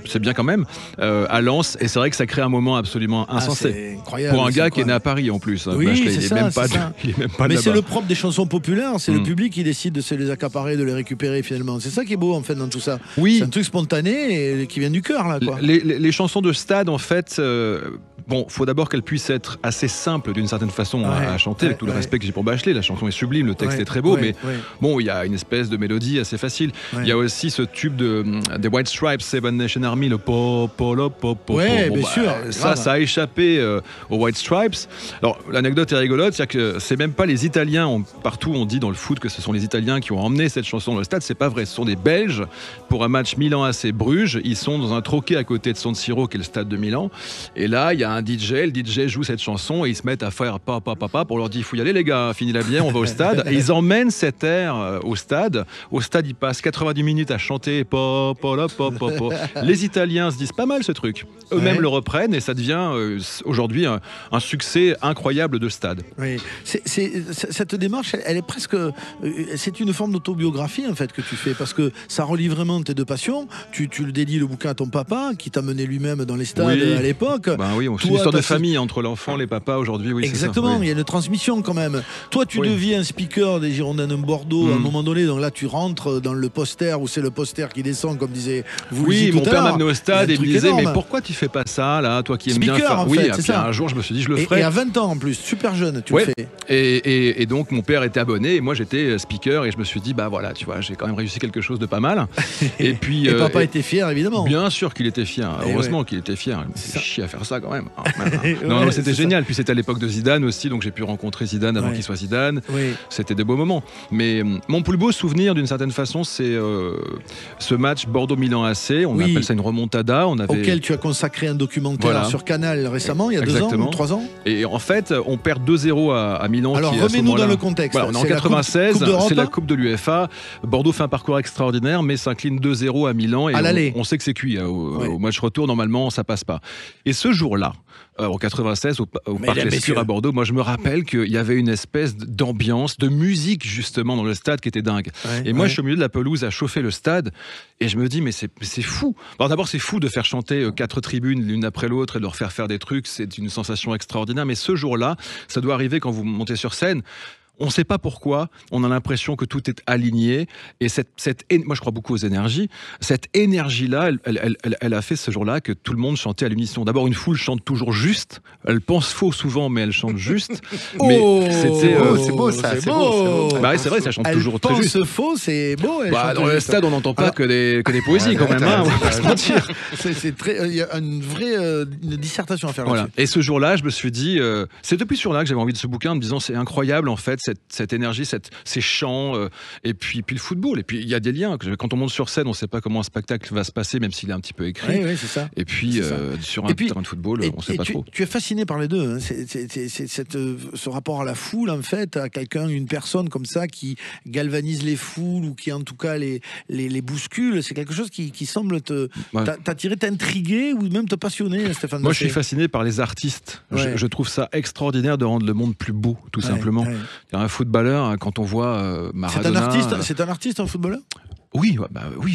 c'est bien quand même, à Lens et c'est vrai que ça crée un moment absolument insensé. C'est incroyable. Pour un gars qui est né à Paris en plus. Oui, Bachelay, c'est il ça, est même pas c'est ça. il est même pas Mais là-bas. c'est le propre des chansons populaires, c'est le public qui décide de se les accaparer, de les récupérer finalement. C'est ça qui est beau en fait dans tout ça. Oui. C'est un truc spontané et qui vient du cœur là. Quoi. Les chansons de stade, en fait, bon, faut d'abord qu'elles puissent être assez simples d'une certaine façon à chanter, avec tout le respect que j'ai pour Bachelet. La chanson est sublime, le texte est très beau, mais bon, il y a une espèce de mélodie assez facile. Il y a aussi ce tube des White Stripes, Seven Nation Army, le po po lo po po. Ouais, bien sûr. Ça a échappé aux White Stripes. Alors l'anecdote est rigolote, c'est que c'est même pas les Italiens. Partout on dit dans le foot que ce sont les Italiens qui ont emmené cette chanson dans le stade. C'est pas vrai. Ce sont des Belges pour un match Milan AC Bruges. Ils sont dans un troquet à côté de San Siro, qui est le stade de Milan. Et là, il y a un DJ. Le DJ joue cette chanson et ils se mettent à faire papa pour leur dire il faut y aller les gars, fini la bière, on va au stade. Et ils emmènent cet air au stade. Au stade, ils passent 90 minutes à chanter papa. Les Italiens se disent pas mal ce truc. Eux-mêmes le reprennent et ça devient aujourd'hui un succès incroyable de stade. Oui. Cette démarche, elle est presque. C'est une forme d'autobiographie en fait que tu fais parce que ça relie vraiment tes deux passions. Tu le dédies le bouquin à ton papa qui t'a mené lui-même dans les stades à l'époque. Ben oui, c'est une histoire de famille entre l'enfant, les papas aujourd'hui. Oui, exactement, c'est ça, il y a une transmission quand même. Toi, tu deviens speaker des Girondins de Bordeaux à un moment donné. Donc là, tu rentres dans le poster où c'est le poster qui descend, comme disait vous. Oui, mon père m'amenait au stade et me disait mais pourquoi tu fais pas ça là, toi qui aimes bien faire. Oui, c'est ça. Un jour, je me suis dit je le ferai. Et à 20 ans en plus, super jeune, tu le fais. Et donc mon père était abonné et moi j'étais speaker et je me suis dit bah voilà, tu vois, j'ai quand même réussi quelque chose de pas mal. Et puis et papa était fier évidemment. Bien sûr qu'il était fier. Heureusement qu'il était fier. Il me fait chier à faire ça quand même. Non, c'était génial. Puis c'était à l'époque de Zidane aussi, donc j'ai pu rencontrer Zidane avant qu'il soit Zidane. C'était des beaux moments. Mais mon plus beau souvenir d'une certaine façon, c'est ce match Bordeaux-Milan AC. On appelle ça une remontada. Auquel tu as consacré un documentaire sur Canal récemment, il y a 2 ans ou 3 ans. Et en fait, on perd 2-0 à Milan. Alors remets-nous dans le contexte. Voilà, on est en 96, c'est la Coupe de l'UEFA. Bordeaux fait un parcours extraordinaire, mais s'incline 2-0 à Milan. Et on sait que c'est cuit. Au match retour, normalement, ça passe pas. Et ce jour-là, en 96, au Parc Lescure à Bordeaux, moi je me rappelle qu'il y avait une espèce d'ambiance, de musique justement dans le stade qui était dingue. Et moi je suis au milieu de la pelouse à chauffer le stade et je me dis mais c'est fou. Alors d'abord c'est fou de faire chanter 4 tribunes l'une après l'autre et de leur faire des trucs, c'est une sensation extraordinaire. Mais ce jour-là, ça doit arriver quand vous montez sur scène. On ne sait pas pourquoi, on a l'impression que tout est aligné. Et moi, je crois beaucoup aux énergies. Cette énergie-là, elle a fait ce jour-là que tout le monde chantait à l'unisson. D'abord, une foule chante toujours juste. Elle pense faux souvent, mais elle chante juste. Mais c'était, c'est beau ça, c'est beau. Bah, c'est vrai, ça chante toujours très juste. Elle pense faux, c'est beau. Dans le stade, on n'entend pas que des poésies quand même. On va pas se mentir. Il y a une vraie une dissertation à faire là-dessus. Et ce jour-là, je me suis dit, c'est depuis ce jour-là que j'avais envie de ce bouquin, en me disant c'est incroyable en fait. Cette énergie, ces chants, et puis le football. Et puis il y a des liens. Quand on monte sur scène, on ne sait pas comment un spectacle va se passer, même s'il est un petit peu écrit. Oui, c'est ça. Et puis sur un terrain de football, on ne sait pas trop. Tu es fasciné par les deux. Hein. Ce rapport à la foule, en fait, à une personne comme ça qui galvanise les foules ou qui en tout cas les bouscule. C'est quelque chose qui semble t'attirer, t'intriguer ou même te passionner, Stéphane. Moi, je suis fasciné par les artistes. Je trouve ça extraordinaire de rendre le monde plus beau, tout simplement. Un footballeur, quand on voit Maradona... C'est un artiste, un footballeur ? Oui,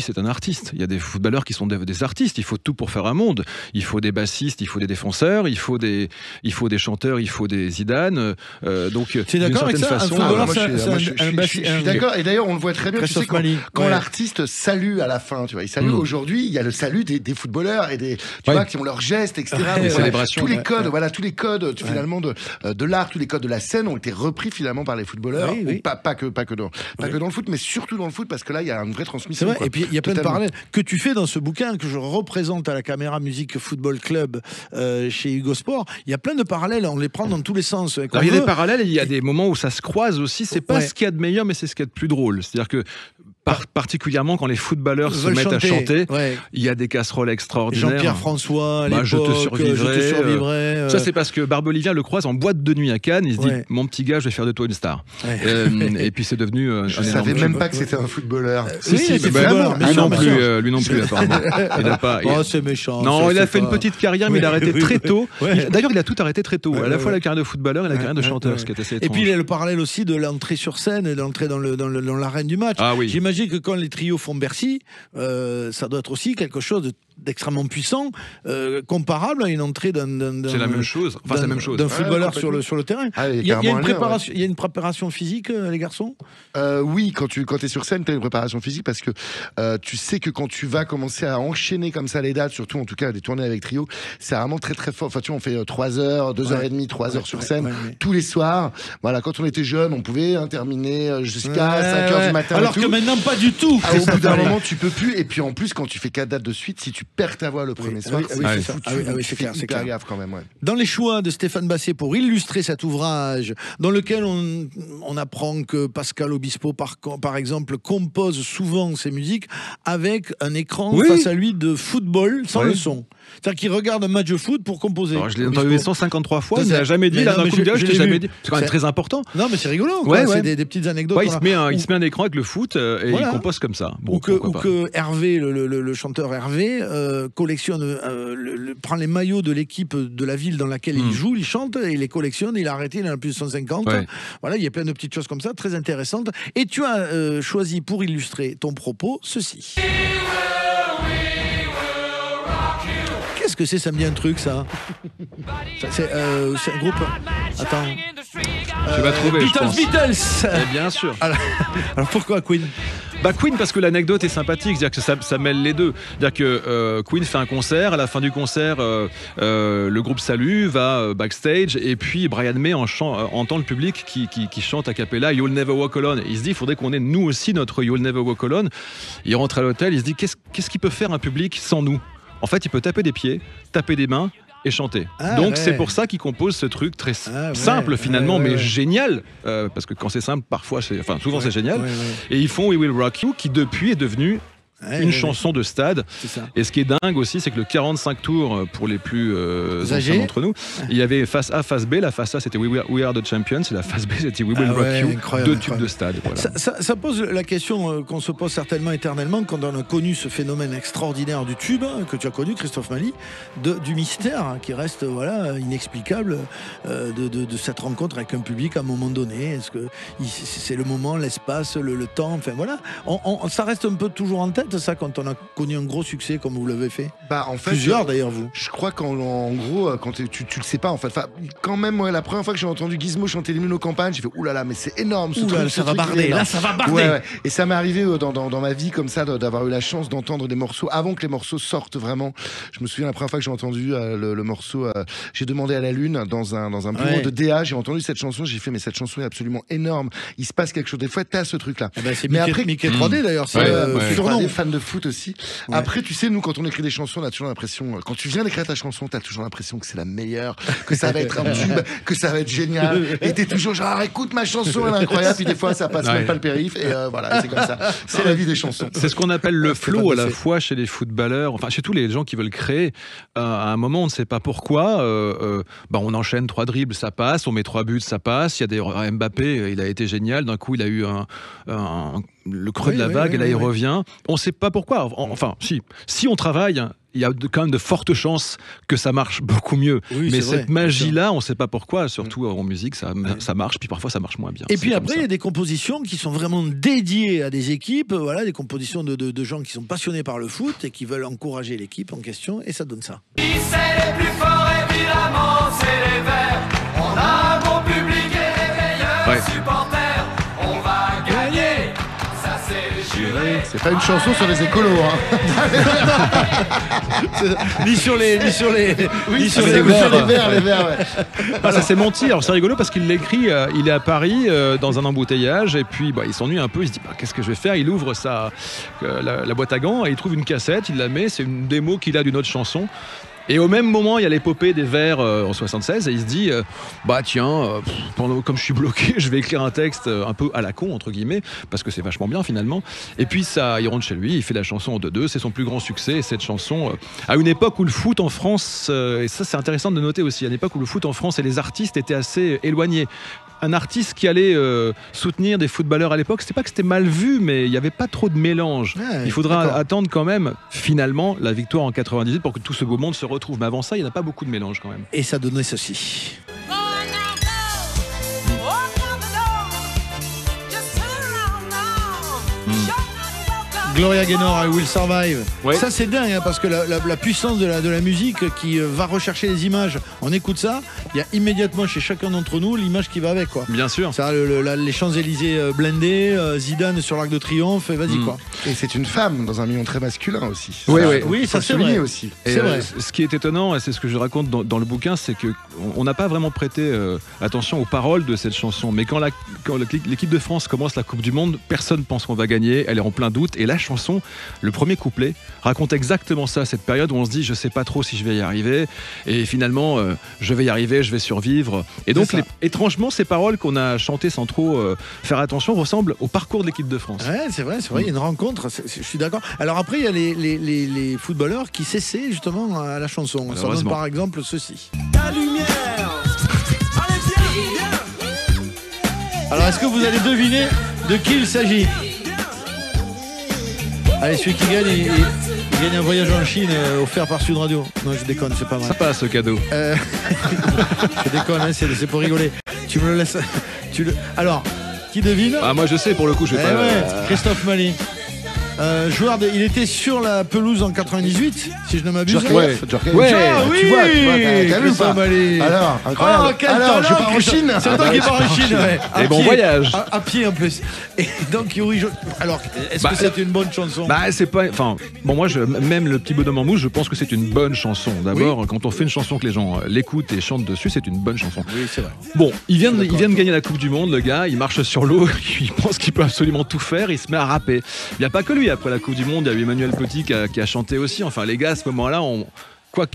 c'est un artiste. Il y a des footballeurs qui sont des artistes. Il faut tout pour faire un monde. Il faut des bassistes, il faut des défenseurs, il faut des chanteurs, il faut des Zidane. Donc, tu es d'accord avec ça façon, je suis d'accord. Et d'ailleurs, on le voit très bien. Tu sais, quand l'artiste salue à la fin, tu vois, il salue. Aujourd'hui, il y a le salut des footballeurs et tu vois, qui ont leurs gestes, etc. Les célébrations. Tous les codes, tous les codes finalement de l'art, tous les codes de la scène ont été repris finalement par les footballeurs. Pas que dans le foot, mais surtout dans le foot, parce que là, il y a une vraie transmission. C'est vrai, et puis il y a plein de parallèles que tu fais dans ce bouquin que je représente à la Caméra Musique Football Club chez Hugo Sport. Il y a plein de parallèles, on les prend dans tous les sens. Alors, il y a des parallèles, il y a des moments où ça se croise aussi. C'est pas ce qu'il y a de meilleur, mais c'est ce qu'il y a de plus drôle. C'est-à-dire que particulièrement quand les footballeurs se Veulent mettent chanter, à chanter, ouais. il y a des casseroles extraordinaires. Jean-Pierre François, à Bah, je te l'époque, survivrai. Ça, c'est parce que Barbelivien le croise en boîte de nuit à Cannes. Il se dit, Ouais. mon petit gars, je vais faire de toi une star. Ouais. Et puis c'est devenu Je un savais énorme même jeu. pas que c'était un footballeur. Oui, Si, c'est bah, footballeur, lui bien non sûr, plus, bien sûr. lui non plus, apparemment. Il a pas. Oh, c'est méchant. Non, ça, il a c'est fait une pas- petite carrière, mais il a arrêté Oui, très oui, tôt. ouais. D'ailleurs, il a tout arrêté très tôt. Ouais, À la ouais, fois ouais. la carrière de footballeur et la carrière de chanteur, ouais. ce qui est assez Et étrange. puis il y a le parallèle aussi de l'entrée sur scène et de l'entrée dans l'arène du match. Ah oui. J'imagine que quand les trios font Bercy, ça doit être aussi quelque chose d'extrêmement puissant, comparable à une entrée d'un C'est la même chose. Enfin, c'est la même chose. d'un footballeur complètement. sur le terrain. Ah, Il y a carrément une un lien, préparation, il y a une préparation physique, les garçons. Oui, quand es sur scène, tu as une préparation physique parce que tu sais que quand tu vas commencer à enchaîner comme ça les dates, surtout en tout cas des tournées avec trio, c'est vraiment très très fort. Enfin, tu vois, on fait 3 heures, 2h30, 3 heures sur scène tous les soirs. Voilà, quand on était jeune, on pouvait terminer jusqu'à 5h du matin. Alors et tout. que maintenant, pas du tout. Ah, au bout d'un moment, tu peux plus. Et puis en plus, quand tu fais 4 dates de suite, si tu perds ta voix le premier soir, oui, oui, c'est c'est ça. foutu. Ah oui, ah oui, Donc, c'est tu clair, fais c'est hyper clair. gaffe quand même. Ouais. Dans les choix de Stéphane Basset pour illustrer cet ouvrage, dans lequel on apprend que Pascal Obispo, par exemple, compose souvent ses musiques avec un écran Oui. face à lui de football sans Oui. le son. C'est-à-dire qu'il regarde un match de foot pour composer. Alors, je l'ai Obispo. entendu 153 fois, Ça, il n'a jamais dit, mais là, non, d'un mais coup de gueule, je l'ai t'ai jamais vu. dit. C'est quand même C'est- très important. Non, mais c'est rigolo. quoi. Ouais, ouais. C'est des petites anecdotes. Ouais, il Voilà. se met un écran avec le foot et Voilà. il compose comme ça. Bon, Ou pourquoi pas. que Hervé, le chanteur Hervé, collectionne, prend les maillots de l'équipe de la ville dans laquelle il joue, il chante, et il les collectionne, il a arrêté, il en a plus de 150. Ouais. Voilà, il y a plein de petites choses comme ça, très intéressantes. Et tu as choisi pour illustrer ton propos ceci. Qu'est-ce que c'est? Ça me dit un truc, ça. C'est un groupe. Attends. Tu vas trouver, je pense. Beatles. Eh bien sûr. Alors pourquoi Queen? Bah Queen parce que l'anecdote est sympathique, c'est-à-dire que ça mêle les deux. C'est-à-dire que Queen fait un concert, à la fin du concert, le groupe salue, va backstage, et puis Brian May entend le public qui chante a cappella You'll Never Walk Alone. Et il se dit, il faudrait qu'on ait nous aussi notre You'll Never Walk Alone. Il rentre à l'hôtel, il se dit, qu'est-ce qu'il peut faire un public sans nous? En fait, il peut taper des pieds, taper des mains et chanter. Ah, Donc ouais. c'est pour ça qu'il compose ce truc très ouais, simple finalement, ouais, mais ouais. génial, parce que quand c'est simple, parfois, souvent c'est génial. Ouais, ouais. Et ils font We Will Rock You, qui depuis est devenu une chanson de stade. C'est ça. Et ce qui est dingue aussi, c'est que le 45 tours, pour les plus anciens âgés. d'entre nous, il y avait face A, face B. La face A, c'était We Are the Champions, et la face B, c'était We Will Ah Rock ouais, You, incroyable, deux tubes incroyable. de stade. Voilà. Ça pose la question qu'on se pose certainement éternellement quand on a connu ce phénomène extraordinaire du tube, que tu as connu, Christophe Mali, du mystère qui reste inexplicable de cette rencontre avec un public à un moment donné. Est-ce que c'est le moment, l'espace, le temps, enfin voilà. Ça reste un peu toujours en tête, ça, quand on a connu un gros succès comme vous l'avez fait. Bah, en fait, Plusieurs d'ailleurs, vous. Je crois qu'en gros, quand tu le sais pas, en fait. Enfin, quand même, la première fois que j'ai entendu Gizmo chanter l'hymne aux campagnes, j'ai fait oulala, mais c'est énorme ce Oula, truc. ça ce va truc, il est barder, énorme. là, ça va barder. Ouais. Et ça m'est arrivé dans ma vie comme ça, d'avoir eu la chance d'entendre des morceaux avant que les morceaux sortent vraiment. Je me souviens la première fois que j'ai entendu le morceau J'ai demandé à la lune dans un bureau de DA, j'ai entendu cette chanson, j'ai fait mais cette chanson est absolument énorme. Il se passe quelque chose. Des fois, t'as ce truc-là. Eh ben, c'est Mais Mickey, après- Mickey 3D d'ailleurs, c'est surnom. Des fans de foot aussi. Ouais. Après, tu sais, nous, quand on écrit des chansons, on a toujours l'impression, quand tu viens d'écrire ta chanson, t'as toujours l'impression que c'est la meilleure, que ça va être un tube, que ça va être génial. Et t'es toujours genre, écoute ma chanson, elle est incroyable. Puis des fois, ça passe même pas le périph. Et voilà, c'est comme ça. C'est la vie des chansons. C'est ce qu'on appelle le C'est pas flow à la passé. fois chez les footballeurs, enfin chez tous les gens qui veulent créer. À un moment, on ne sait pas pourquoi. On enchaîne 3 dribbles, ça passe. On met 3 buts, ça passe. Il y a des Mbappé, il a été génial. D'un coup, il a eu le creux de la vague, et là il revient. On ne sait pas pourquoi. Enfin, si on travaille, il y a quand même de fortes chances que ça marche beaucoup mieux. Oui, mais c'est vrai, cette magie-là, on ne sait pas pourquoi. Surtout en musique, ça marche, puis parfois ça marche moins bien. Et C'est puis comme après, ça. il y a des compositions qui sont vraiment dédiées à des équipes, voilà, des compositions de gens qui sont passionnés par le foot et qui veulent encourager l'équipe en question, et ça donne ça. Qui c'est les plus forts, évidemment, c'est les Verts. On a un bon public et les meilleurs supporters. On va gagner, ça c'est juré. C'est pas une chanson sur les écolos, hein. Ni sur les Oui, sur c'est les verts. les verts, ouais. Ah, ça s'est menti. Alors c'est rigolo parce qu'il l'écrit, il est à Paris dans un embouteillage et puis il s'ennuie un peu, il se dit qu'est-ce que je vais faire? Il ouvre la boîte à gants et il trouve une cassette, il la met, c'est une démo qu'il a d'une autre chanson. Et au même moment, il y a l'épopée des Verts en 76 et il se dit bah tiens, comme je suis bloqué, je vais écrire un texte un peu à la con entre guillemets parce que c'est vachement bien finalement. Et puis ça, il rentre chez lui, il fait la chanson en 2-2, c'est son plus grand succès. Et cette chanson, à une époque où le foot en France, et ça c'est intéressant de noter aussi, à une époque où le foot en France et les artistes étaient assez éloignés. Un artiste qui allait soutenir des footballeurs à l'époque, c'était pas que c'était mal vu, mais il n'y avait pas trop de mélange. Ouais, il faudra d'accord. attendre quand même, finalement, la victoire en 98 pour que tout ce beau monde se retrouve. Mais avant ça, il n'y en a pas beaucoup de mélange quand même. Et ça donnait ceci. Gloria Gaynor, I Will Survive. Ouais. Ça c'est dingue hein, parce que la puissance de la musique qui va rechercher les images. On écoute ça, il y a immédiatement chez chacun d'entre nous l'image qui va avec quoi. Bien sûr. Ça, les Champs-Élysées blindés, Zidane sur l'Arc de Triomphe, et vas-y quoi. Et c'est une femme dans un milieu très masculin aussi. Oui, Ça, oui. faut Oui, le ça, c'est souligner vrai. aussi. Et C'est vrai. ce qui est étonnant, et c'est ce que je raconte dans le bouquin, c'est que on n'a pas vraiment prêté attention aux paroles de cette chanson. Mais quand l'équipe de France commence la Coupe du Monde, personne pense qu'on va gagner. Elle est en plein doute. Et la chanson, le premier couplet, raconte exactement ça, cette période où on se dit je sais pas trop si je vais y arriver. Et finalement, je vais y arriver, je vais survivre. Et donc, C'est ça. étrangement, ces paroles qu'on a chantées sans trop faire attention ressemblent au parcours de l'équipe de France. Ouais, c'est vrai, il y a une rencontre, je suis d'accord. Alors après, il y a les footballeurs qui s'essaient justement à la chanson. Ça donne Malheureusement. par exemple ceci. La lumière. Allez, viens, viens. Alors est-ce que vous allez deviner de qui il s'agit? Allez, celui qui gagne, il gagne un voyage en Chine offert par Sud Radio. Non, je déconne, c'est pas vrai. Ça passe ce cadeau. Je déconne, hein, c'est pour rigoler. Tu me le laisses. Alors, qui devine? Ah, moi je sais pour le coup, je Eh vais pas. ouais, Christophe Mali. Il était sur la pelouse en 98, si je ne m'abuse. Ouais. Ouais, Ah, oui, tu vois, t'as vu ou pas Christophe Mali. Alors, incroyable. Oh, quel Alors, talent, je pars en Christophe. Chine. C'est toi qui pars en Chine, ouais. À Et bon pied. voyage. À pied en plus. Et donc, Yuri, alors, est-ce que c'est une bonne chanson? Bah c'est pas, enfin bon moi même le petit bonhomme en mouche, je pense que c'est une bonne chanson. D'abord quand on fait une chanson que les gens l'écoutent et chantent dessus, c'est une bonne chanson. Oui, c'est vrai. Bon, il vient de gagner la Coupe du Monde, le gars, il marche sur l'eau, il pense qu'il peut absolument tout faire, il se met à rapper. Il n'y a pas que lui après la Coupe du Monde, il y a eu Emmanuel Petit qui a chanté aussi. Enfin les gars à ce moment-là,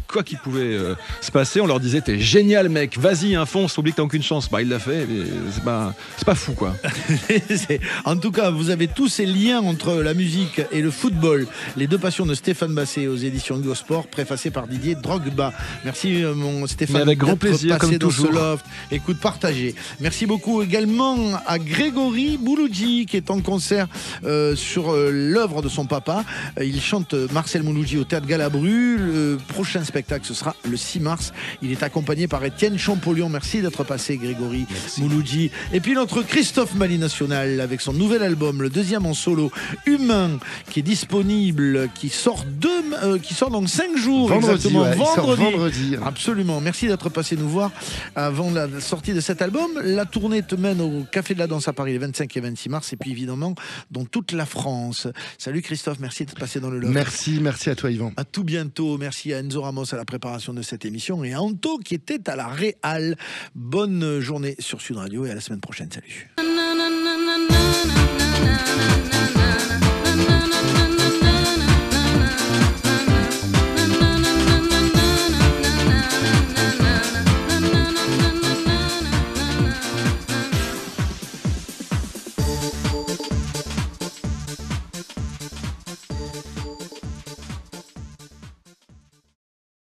quoi qu'il pouvait se passer, on leur disait t'es génial mec, vas-y fonce, oublie que t'as aucune chance. Bah il l'a fait, mais c'est pas fou quoi. En tout cas, vous avez tous ces liens entre la musique et le football. Les deux passions de Stéphane Basset aux éditions Hugo Sport, préfacé par Didier Drogba. Merci mon Stéphane. Mais avec grand d'être plaisir, passé comme dans toujours. ce loft. Écoute, partagez. Merci beaucoup également à Grégory Mouloudji qui est en concert sur l'œuvre de son papa. Il chante Marcel Mouloudji au Théâtre Galabru. Le prochain spectacle, ce sera le 6 mars. Il est accompagné par Étienne Champollion. Merci d'être passé, Grégory Mouloudji. Et puis notre Christophe Mali National avec son nouvel album, le deuxième en solo, Humain, qui est disponible, qui sort dans 5 jours. Vendredi, exactement. ouais, il sort vendredi. Absolument. Merci d'être passé nous voir avant la sortie de cet album. La tournée te mène au Café de la Danse à Paris les 25 et 26 mars et puis évidemment dans toute la France. Salut Christophe, merci d'être passé dans le Loft. Merci à toi Yvan. À tout bientôt. Merci à Enzo Ramos à la préparation de cette émission et à Anto qui était à la Réal. Bonne journée sur Sud Radio et à la semaine prochaine. Salut.